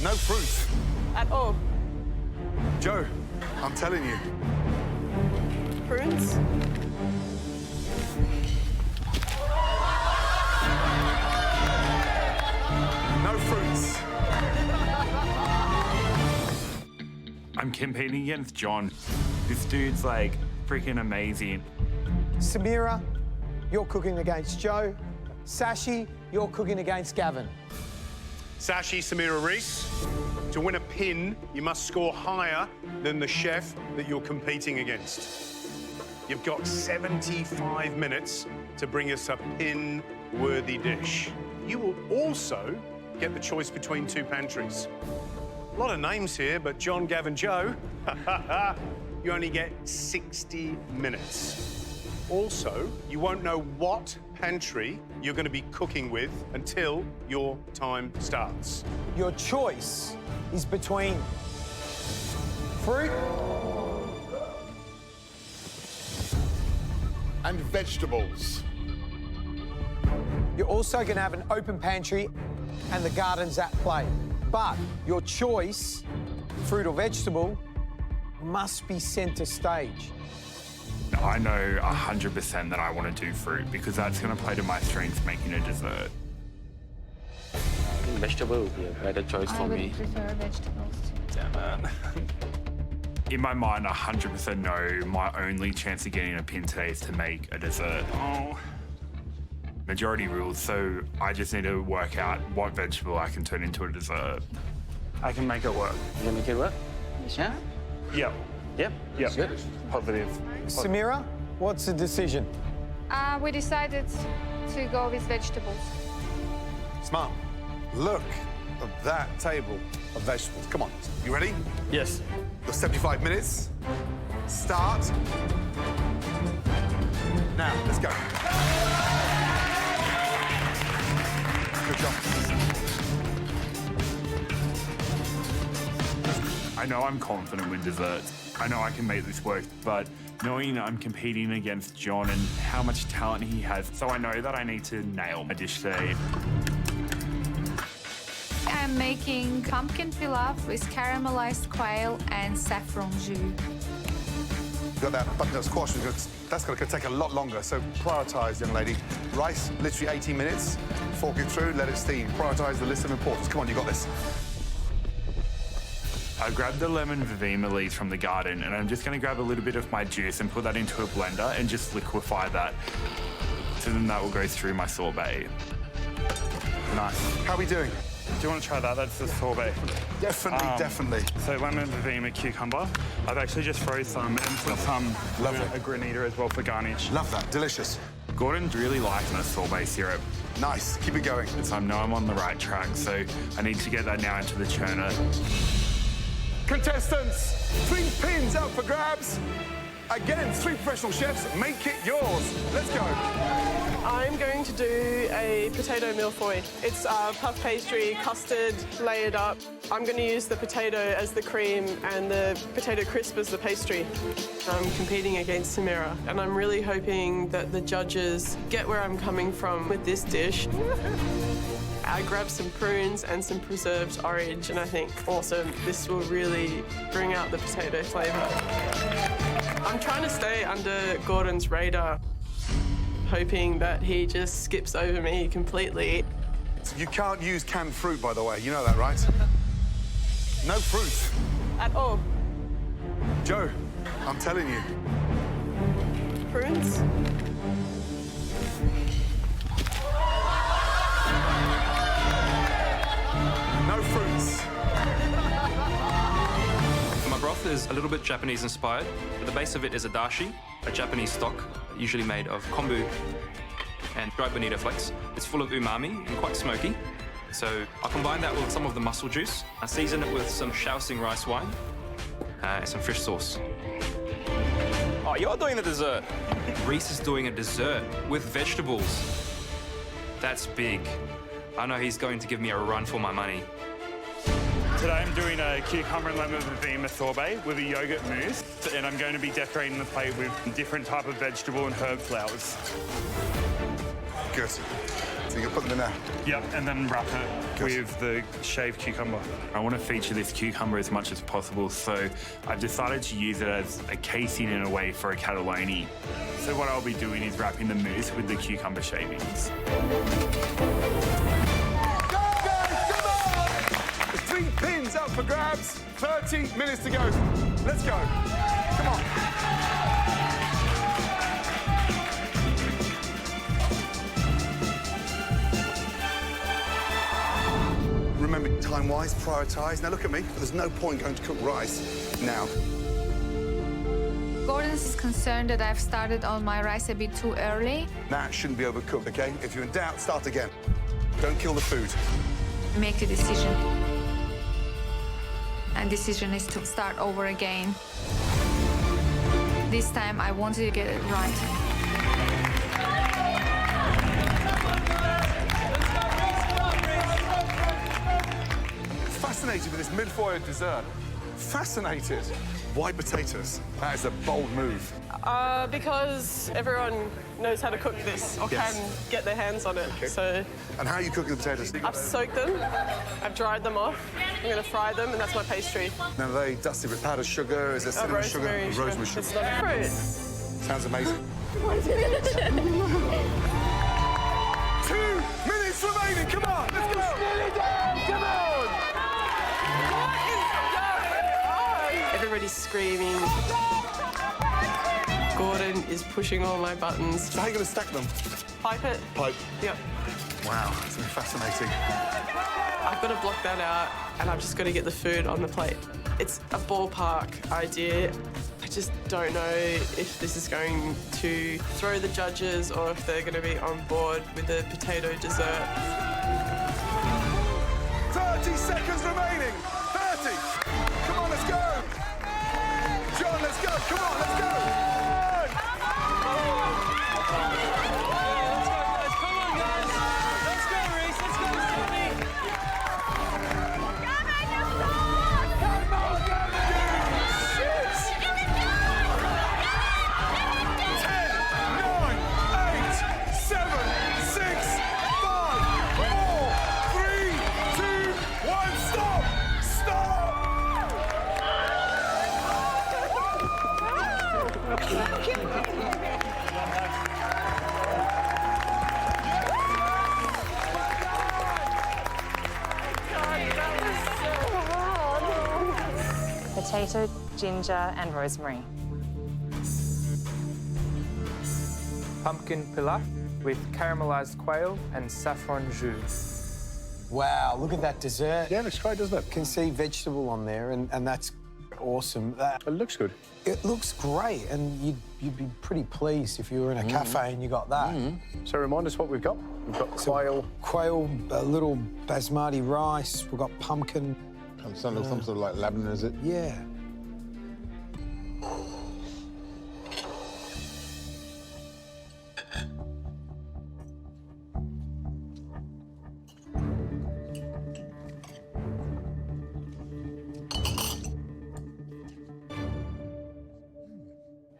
No fruit. At all. Joe, I'm telling you. Prunes? No fruits. I'm competing against John. This dude's like freaking amazing. Samira, you're cooking against Joe. Sashi, you're cooking against Gavin. Sashi, Samira, Reece. To win a pin, you must score higher than the chef that you're competing against. You've got 75 minutes to bring us a pin-worthy dish. You will also get the choice between two pantries. A lot of names here, but John, Gavin, Joe, you only get 60 minutes. Also, you won't know what pantry you're going to be cooking with until your time starts. Your choice is between fruit And vegetables. You're also going to have an open pantry and the garden's at play. But your choice, fruit or vegetable, must be centre stage. I know 100% that I want to do fruit because that's going to play to my strengths making a dessert. Vegetable would be a better choice for me. I would prefer vegetables too. Yeah, man. In my mind, 100% know my only chance of getting a pin today is to make a dessert. Oh. Majority rules, so I just need to work out what vegetable I can turn into a dessert. I can make it work. You can make it work? Yeah? Yep. Yep. Yep. Good. Positive. Samira, what's the decision? We decided to go with vegetables. Smart. Look at that table of vegetables. Come on, you ready? Yes. Your 75 minutes. Start. Now, let's go. Good job. I know I'm confident with desserts. I know I can make this work, but knowing I'm competing against John and how much talent he has, so I know that I need to nail a dish today. I'm making pumpkin pilaf with caramelized quail and saffron jus. Got that butternut squash. That's going to take a lot longer, so prioritise, young lady. Rice, literally 18 minutes. Fork it through, let it steam. Prioritise the list of importance. Come on, you got this. I grabbed the lemon verbena leaves from the garden and I'm just going to grab a little bit of my juice and put that into a blender and just liquefy that. So then that will go through my sorbet. Nice. How are we doing? Do you want to try that? That's the sorbet. Definitely, definitely. So lemon verbena cucumber. I've actually just froze some and put some a granita as well for garnish. Love that, delicious. Gordon's really liking the sorbet syrup. Nice, keep it going. So I know I'm on the right track, so I need to get that now into the churner. Contestants, 3 pins out for grabs. Again, 3 professional chefs, make it yours. Let's go. I'm going to do a potato mille-feuille. It's puff pastry, custard, layered up. I'm going to use the potato as the cream and the potato crisp as the pastry. I'm competing against Samira, and I'm really hoping that the judges get where I'm coming from with this dish. I grabbed some prunes and some preserved orange, and I think, awesome, this will really bring out the potato flavour. I'm trying to stay under Gordon's radar, hoping that he just skips over me completely. You can't use canned fruit, by the way. You know that, right? No fruit. At all. Joe, I'm telling you. Prunes? No fruits. My broth is a little bit Japanese inspired. At the base of it is a dashi, a Japanese stock, usually made of kombu and dried bonito flakes. It's full of umami and quite smoky. So I'll combine that with some of the mussel juice. I season it with some Shaoxing rice wine and some fish sauce. Oh, you're doing a dessert. Reece is doing a dessert with vegetables. That's big. I know he's going to give me a run for my money. Today I'm doing a cucumber and lemon verbena sorbet with a yogurt mousse, and I'm going to be decorating the plate with different type of vegetable and herb flowers. Good. So you can put them in there. Yep, and then wrap it with the shaved cucumber. I want to feature this cucumber as much as possible, so I've decided to use it as a casing in a way for a cannelloni. So what I'll be doing is wrapping the mousse with the cucumber shavings. There's 3 pins up for grabs. 30 minutes to go. Let's go. Come on. Remember, time-wise, prioritise. Now look at me. There's no point going to cook rice now. Gordon is concerned that I've started on my rice a bit too early. That shouldn't be overcooked, OK? If you're in doubt, start again. Don't kill the food. Make a decision. And decision is to start over again. This time I wanted to get it right. Fascinated with this mid-foyer dessert. Fascinated. Why potatoes? That is a bold move. Because everyone knows how to cook this or Yes. can get their hands on it. Okay. So And how are you cooking the potatoes? I've soaked them, I've dried them off, I'm going to fry them, and that's my pastry. Now, are they dusted with powdered sugar? Is there cinnamon sugar? Rosemary sugar. Rosemary sugar. It's not fruit. Sounds amazing. 2 minutes remaining. Come on, let's go. Come on. Everybody's screaming. Gordon is pushing all my buttons. So how are you going to stack them? Pipe it. Pipe. Yep. Wow, it's been fascinating. I've got to block that out, and I've just got to get the food on the plate. It's a ballpark idea. I just don't know if this is going to throw the judges or if they're going to be on board with the potato dessert. 30 seconds remaining. 30. Come on, let's go. John, let's go. Come on, let's go. Potato, ginger, and rosemary. Pumpkin pilaf with caramelized quail and saffron jus. Wow, look at that dessert. Yeah, looks great, doesn't it? You can see vegetable on there, and that's awesome. It looks good. It looks great, and you'd be pretty pleased if you were in a cafe and you got that. So remind us what we've got. We've got quail. Quail, a little basmati rice. We've got pumpkin. Some sort of like lavender, is it? Yeah.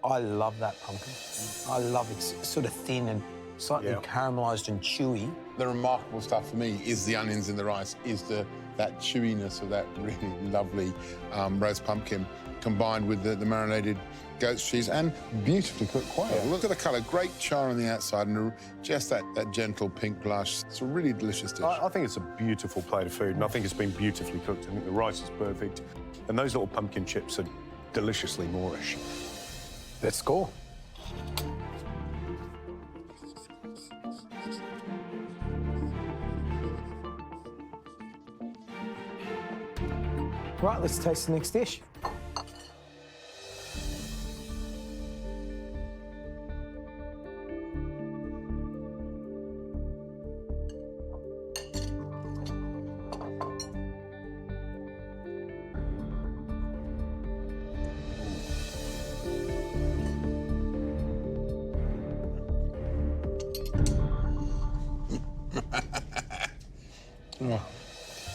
I love that pumpkin. I love it. It's sort of thin and slightly caramelised and chewy. The remarkable stuff for me is the onions in the rice, is that chewiness of that really lovely roast pumpkin combined with the marinated goat's cheese and beautifully cooked quail. Yeah. Look at the colour, great char on the outside and just that gentle pink blush. It's a really delicious dish. I think it's a beautiful plate of food, and I think it's been beautifully cooked. I think the rice is perfect, and those little pumpkin chips are deliciously Moorish. Let's score. Right, let's taste the next dish.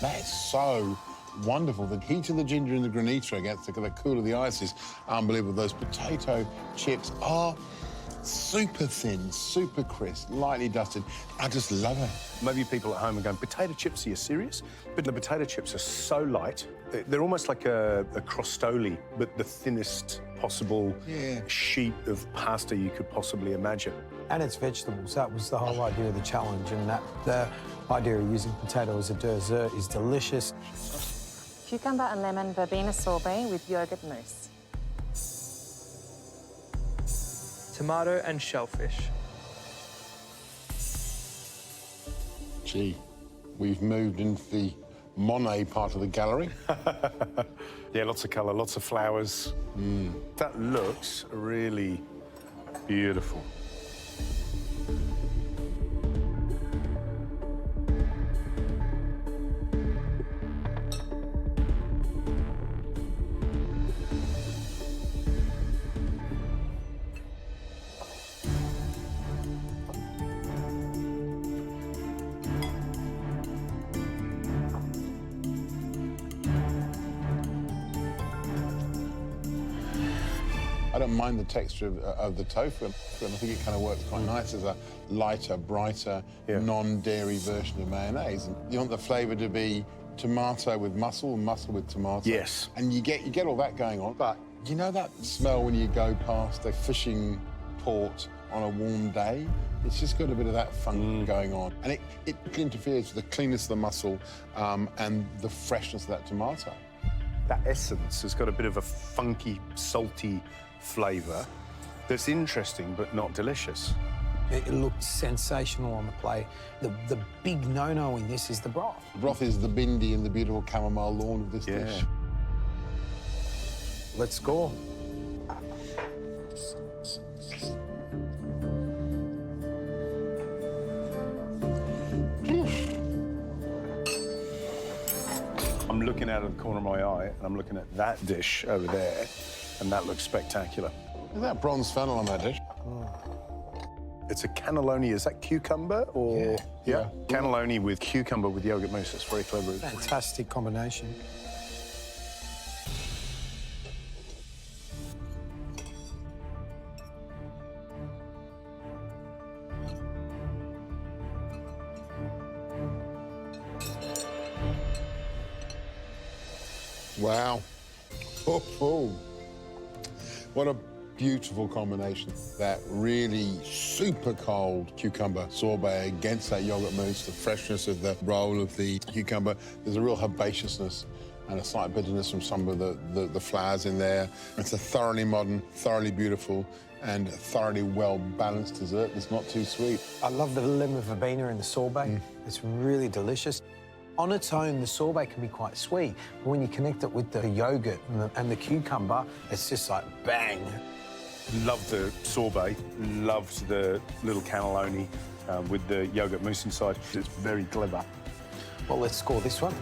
That is so wonderful. The heat of the ginger and the granita against the cool of the ice is unbelievable. Those potato chips are super thin, super crisp, lightly dusted. I just love it. Maybe people at home are going, potato chips, are you serious? But the potato chips are so light. They're almost like a crostoli, but the thinnest possible sheet of pasta you could possibly imagine. And it's vegetables. That was the whole idea of the challenge, and that the idea of using potato as a dessert is delicious. Cucumber and lemon verbena sorbet with yogurt mousse. Tomato and shellfish. Gee, we've moved into the Monet part of the gallery. Yeah, lots of colour, lots of flowers. That looks really beautiful. I don't mind the texture of the tofu, and I think it kind of works quite nice as a lighter, brighter, non-dairy version of mayonnaise. And you want the flavour to be tomato with mussel, mussel with tomato. Yes. And you get all that going on. But you know that smell when you go past a fishing port on a warm day? It's just got a bit of that funk going on. And it interferes with the cleanness of the mussel and the freshness of that tomato. That essence has got a bit of a funky, salty flavour that's interesting but not delicious. It looked sensational on the plate. The big no-no in this is the broth. The broth is the bindi and the beautiful chamomile lawn of this dish. Let's score. I'm looking out of the corner of my eye and I'm looking at that dish over there, and that looks spectacular. Look at that bronze funnel on that dish. It's a cannelloni. Is that cucumber or...? Yeah. Cannelloni with cucumber with yogurt mousse. It's very clever. Fantastic combination. Wow. What a beautiful combination. That really super cold cucumber sorbet against that yogurt mousse, the freshness of the roll of the cucumber. There's a real herbaceousness and a slight bitterness from some of the flowers in there. It's a thoroughly modern, thoroughly beautiful, and thoroughly well-balanced dessert. It's not too sweet. I love the lemon verbena in the sorbet. It's really delicious. On its own, the sorbet can be quite sweet, but when you connect it with the yogurt and the cucumber, it's just like bang. Loved the sorbet, loved the little cannelloni with the yogurt mousse inside. It's very clever. Well, let's score this one.